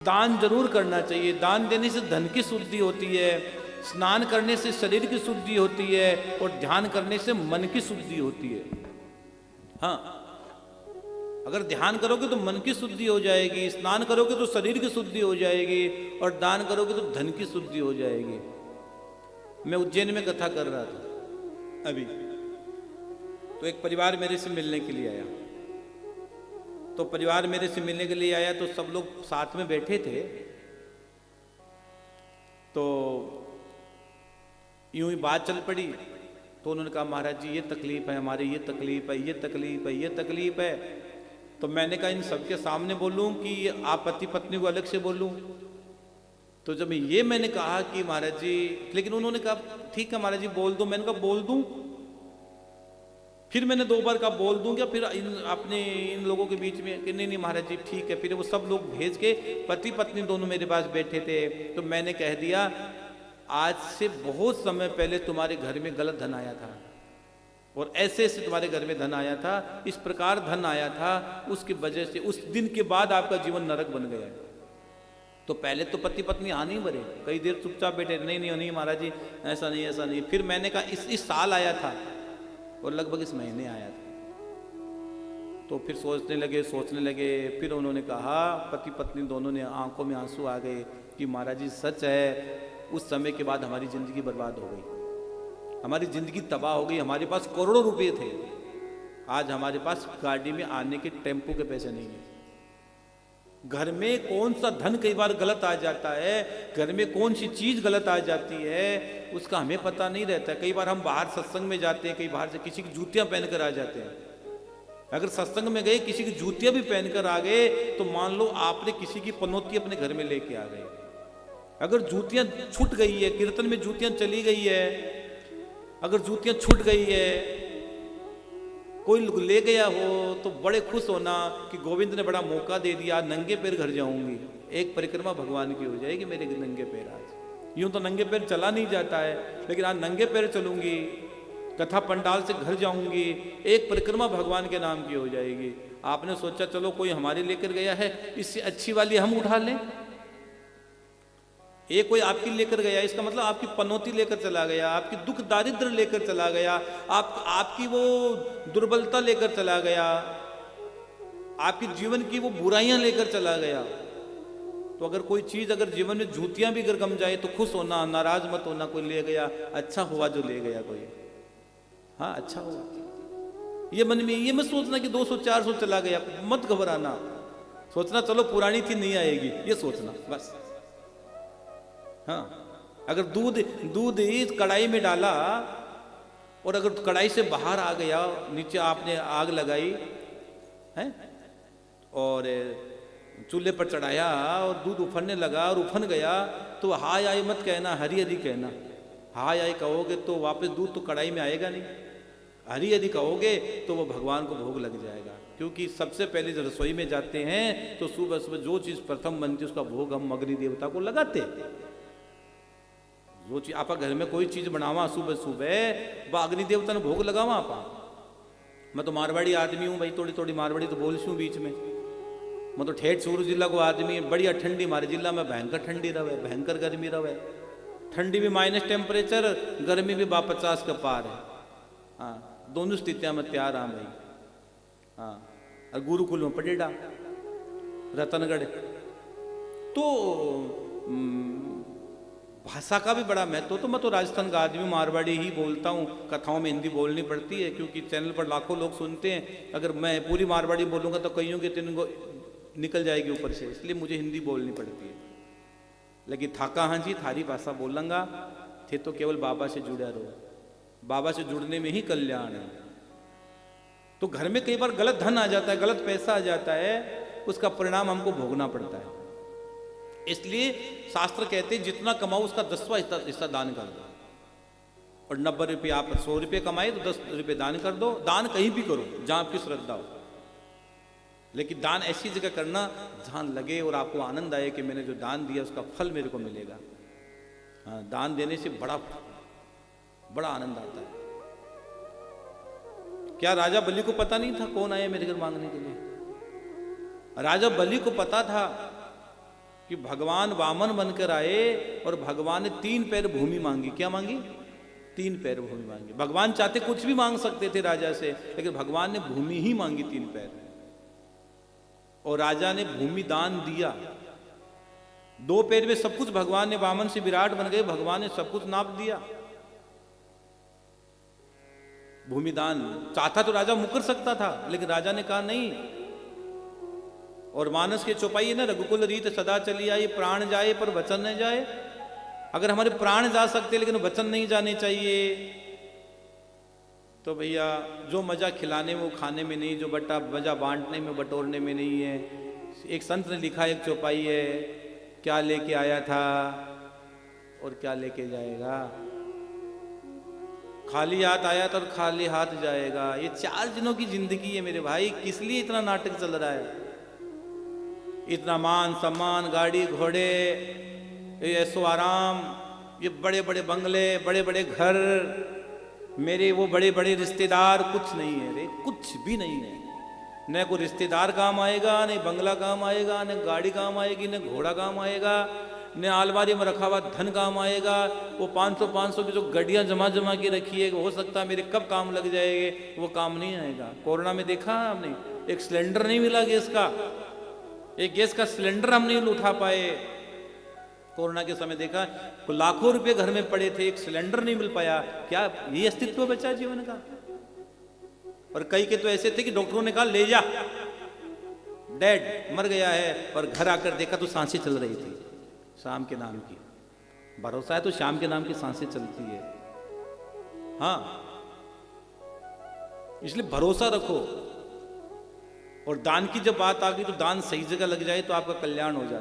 दान जरूर करना चाहिए। दान देने से धन की शुद्धि होती है, स्नान करने से शरीर की शुद्धि होती है और ध्यान करने से मन की शुद्धि होती है। हाँ, अगर ध्यान करोगे तो मन की शुद्धि हो जाएगी, स्नान करोगे तो शरीर की शुद्धि हो जाएगी और दान करोगे तो धन की शुद्धि हो जाएगी। मैं उज्जैन में कथा कर रहा था अभी, तो एक परिवार मेरे से मिलने के लिए आया। तो परिवार मेरे से मिलने के लिए आया तो सब लोग साथ में बैठे थे। तो यूं ही बात चल पड़ी। तो उन्होंने कहा महाराज जी ये तकलीफ है हमारी, ये तकलीफ है, ये तकलीफ है, ये तकलीफ है। तो मैंने कहा इन सबके सामने बोलूं कि आप पति पत्नी को अलग से बोलूं? तो जब मैंने कहा कि महाराज जी, लेकिन उन्होंने कहा ठीक है महाराज जी बोल दो। मैंने कहा बोल दूं? फिर मैंने 2 बार कहा बोल दूं क्या? फिर इन लोगों के बीच में कि नहीं महाराज जी ठीक है। फिर वो सब लोग भेज के पति पत्नी दोनों मेरे पास बैठे थे। तो मैंने कह दिया आज से बहुत समय पहले तुम्हारे घर में गलत धन आया था और ऐसे ऐसे तुम्हारे घर में धन आया था, इस प्रकार धन आया था, उसकी वजह से उस दिन के बाद आपका जीवन नरक बन गया है। तो पहले तो पति पत्नी आ नहीं भरे, कई देर चुपचाप बैठे, नहीं महाराज जी ऐसा नहीं ऐसा नहीं। फिर मैंने कहा इस साल आया था और लगभग इस महीने आया था। तो फिर सोचने लगे। फिर उन्होंने कहा, पति पत्नी दोनों ने आंखों में आंसू आ गए कि महाराज जी सच है, उस समय के बाद हमारी जिंदगी बर्बाद हो गई, हमारी जिंदगी तबाह हो गई। हमारे पास करोड़ों रुपए थे, आज हमारे पास गाड़ी में आने के टेम्पो के पैसे नहीं है। घर में कौन सा धन कई बार गलत आ जाता है, घर में कौन सी चीज गलत आ जाती है उसका हमें पता नहीं रहता। कई बार हम बाहर सत्संग में जाते हैं, कई बाहर से किसी की जूतियां पहनकर आ जाते हैं। अगर सत्संग में गए किसी की जूतियां भी पहनकर आ गए तो मान लो आपने किसी की पनौती अपने घर में लेके आ गए। अगर जूतियां छूट गई है, कीर्तन में जूतियां चली गई है, अगर जूतियां छूट गई है, कोई ले गया हो तो बड़े खुश होना कि गोविंद ने बड़ा मौका दे दिया, नंगे पैर घर जाऊंगी। एक परिक्रमा भगवान की हो जाएगी मेरे नंगे पैर। आज यूं तो नंगे पैर चला नहीं जाता है, लेकिन आज नंगे पैर चलूंगी, कथा पंडाल से घर जाऊंगी, एक परिक्रमा भगवान के नाम की हो जाएगी। आपने सोचा चलो कोई हमारे लेकर गया है, इससे अच्छी वाली हम उठा लें। ये कोई आपकी लेकर गया, इसका मतलब आपकी पनौती लेकर चला गया, आपकी दुख दारिद्र लेकर चला गया, आपकी वो दुर्बलता लेकर चला गया, आपकी जीवन की वो बुराइयां लेकर चला गया। तो अगर कोई चीज अगर जीवन में जूतियां भी अगर गम जाए तो खुश होना, नाराज मत होना। कोई ले गया, अच्छा हुआ जो ले गया कोई, हाँ अच्छा हुआ। ये मन में ये मत सोचना कि 200-400 चला गया, मत घबराना। सोचना चलो पुरानी थी नहीं आएगी, ये सोचना बस। हाँ, अगर दूध इस कढ़ाई में डाला और अगर कढ़ाई से बाहर आ गया, नीचे आपने आग लगाई है और चूल्हे पर चढ़ाया और दूध उफनने लगा और उफन गया, तो हाय आय मत कहना, हरी हरी कहना। हाय आय कहोगे तो वापस दूध तो कढ़ाई में आएगा नहीं, हरी हरी कहोगे तो वो भगवान को भोग लग जाएगा। क्योंकि सबसे पहले जब रसोई में जाते हैं तो सुबह सुबह जो चीज प्रथम बनती है उसका भोग हम अग्नि देवता को लगाते। जो चीज आपा घर में कोई चीज बनावा सुबह सुबह वह अग्नि देवता ने भोग लगावा आपा। मैं तो मारवाड़ी आदमी हूँ भाई, थोड़ी थोड़ी मारवाड़ी तो बोल छू बीच में। मैं तो ठेठ सूरत जिला को आदमी है, बढ़िया ठंडी हमारे जिला में भयंकर ठंडी रहे, भयंकर गर्मी रहे। ठंडी भी माइनस टेम्परेचर, गर्मी भी 50 का पार है। हाँ, दोनों स्थितियां में तैयार हाँ भाई। हाँ, और गुरुकुल में पटेड़ा रतनगढ़। तो भाषा का भी बड़ा महत्व। तो मैं तो राजस्थान का आदमी, मारवाड़ी ही बोलता हूँ। कथाओं में हिंदी बोलनी पड़ती है क्योंकि चैनल पर लाखों लोग सुनते हैं। अगर मैं पूरी मारवाड़ी बोलूँगा तो कईयों के तिनको निकल जाएगी ऊपर से, इसलिए मुझे हिंदी बोलनी पड़ती है। लेकिन थाका हाँ जी थारी भाषा बोलूँगा, थे तो केवल बाबा से जुड़ा रहो, बाबा से जुड़ने में ही कल्याण है। तो घर में कई बार गलत धन आ जाता है, गलत पैसा आ जाता है, उसका परिणाम हमको भोगना पड़ता है। इसलिए शास्त्र कहते हैं जितना कमाओ उसका 10वां हिस्सा दान कर दो। और 90 रुपये आप 100 रुपये कमाए तो 10 रुपये दान कर दो। दान कहीं भी करो जहां आपकी श्रद्धा हो, लेकिन दान ऐसी जगह करना जहां लगे और आपको आनंद आए कि मैंने जो दान दिया उसका फल मेरे को मिलेगा। हाँ, दान देने से बड़ा बड़ा आनंद आता है। क्या राजा बलि को पता नहीं था कौन आया मेरे घर मांगने के लिए? राजा बलि को पता था कि भगवान वामन बनकर आए और भगवान ने 3 पैर भूमि मांगी। क्या मांगी? 3 पैर भूमि मांगी। भगवान चाहते कुछ भी मांग सकते थे राजा से, लेकिन भगवान ने भूमि ही मांगी 3 पैर, और राजा ने भूमि दान दिया। 2 पैर में सब कुछ भगवान ने, वामन से विराट बन गए, भगवान ने सब कुछ नाप दिया। भूमि दान चाहता तो राजा मुकर सकता था, लेकिन राजा ने कहा नहीं। और मानस के चौपाई है ना, रघुकुल रीत सदा चली आई, प्राण जाए पर वचन न जाए। अगर हमारे प्राण जा सकते लेकिन वचन नहीं जाने चाहिए, तो भैया जो मजा खिलाने में वो खाने में नहीं, जो मजा बांटने में बटोरने में नहीं है। एक संत ने लिखा, एक चौपाई है, क्या लेके आया था और क्या लेके जाएगा। खाली हाथ आया था और खाली हाथ जाएगा। ये 4 दिनों की जिंदगी है मेरे भाई। किस लिए इतना नाटक चल रहा है? इतना मान सम्मान, गाड़ी घोड़े, ऐसो आराम, ये बड़े बड़े बंगले, बड़े बड़े घर, मेरे वो बड़े बड़े रिश्तेदार, कुछ नहीं है रे, कुछ भी नहीं है। न कोई रिश्तेदार काम आएगा, न बंगला काम आएगा, न गाड़ी काम आएगी, न घोड़ा काम आएगा, न अलमारी में रखा हुआ धन काम आएगा। वो 500 की जो गड्डियां जमा के रखी है, हो सकता है मेरे कब काम लग जाएंगे, वो काम नहीं आएगा। कोरोना में देखा हमने, एक सिलेंडर नहीं मिला गैस का, एक गैस का सिलेंडर हम नहीं उठा पाए। कोरोना के समय देखा, लाखों रुपए घर में पड़े थे, एक सिलेंडर नहीं मिल पाया। क्या ये अस्तित्व बचा जीवन का? और कई के तो ऐसे थे कि डॉक्टरों ने कहा ले जा, डेड, मर गया है, और घर आकर देखा तो सांसें चल रही थी, शाम के नाम की। भरोसा है तो शाम के नाम की सांसें चलती है। हाँ, इसलिए भरोसा रखो। और दान की जब बात आ गई तो दान सही जगह लग जाए तो आपका कल्याण हो जाता है।